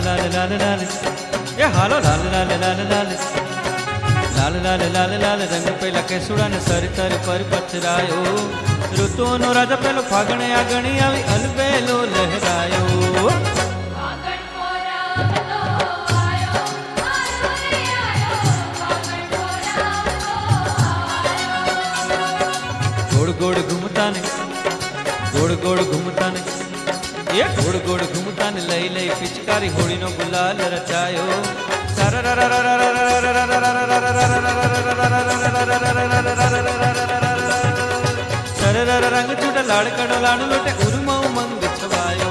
લાલ લાલ લાલ એ હાલો લાલ લાલ લાલ લાલ લાલ લાલ લાલ લાલ રંગ પેલા કેસુડા ને સરિતર પર પથરાયો ઋતુનો રાજા પેલો ફાગણે આગણી આવી અલબેલો લહેરાયો गोड़ गोड़ घूमता ने गोड़ गोड़ घूमता ने ये गोड़ गोड़ घूमता ने लई लई पिचकारी होड़ी नो गुलाल रचायो सरर रंग छूटा लाड़ कड़ो लाडू लोटे उर्मा उमंग छवायो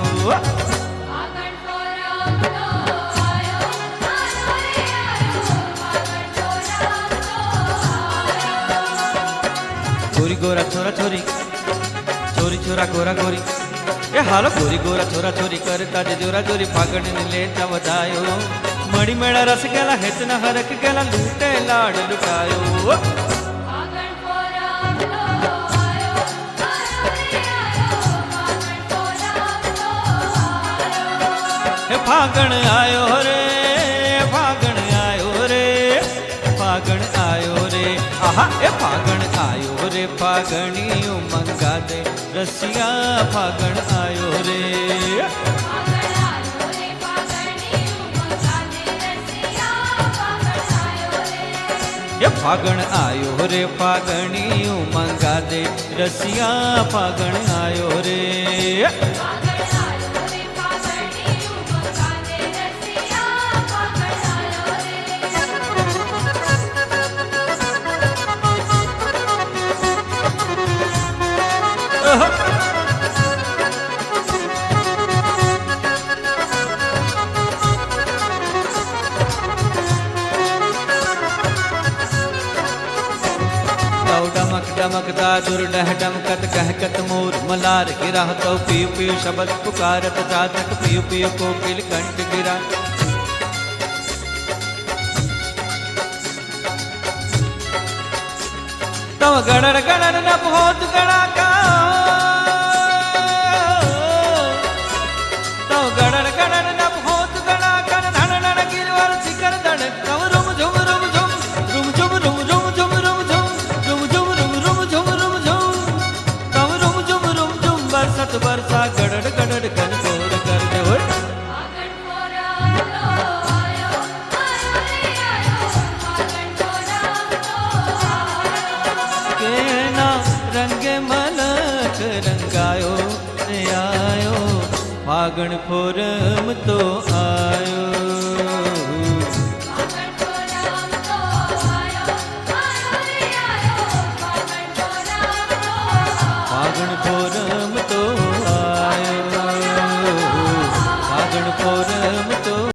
गोरी गोरा छोरा छोरी छोरी छोरा गोरा गोरी ए हालो गोरी गोरा छोरा छोरी करता जे जोरा जोरी फागण ने लेता वधायो मड़ी मेड़ा रस गेला हेतना हरक गेला लूटे लाड लुटायो फागण आयो रे फागण आयो रे फागण आयो रे आहा ए फागण आयो रे फागणियों मंगा दे रसिया फागण आयो रे ये फागण आयो रे फागणियों मंगा दे रसिया फागण आयो रे डमकदा दुर डह डमकत कहकत मोर मलार गिरा तो पियु पियु शब्द पुकारत चातक पियु पियु कोकिल कंठ गिरा तव गणर गणर न बहुत गणाका तव गणर गणर न बहुत गणाका धन धन गिरवर शिखर धन तव रुम झुम रुम झुम रुम झुम रुम झुम झुम रुम झुम बरसत बरसा गड़ड़ गड़ड़ कन गोर कर दे हो केना रंगे मलक रंगायो रे आयो फागण फोरम तो आयो फागण फोरम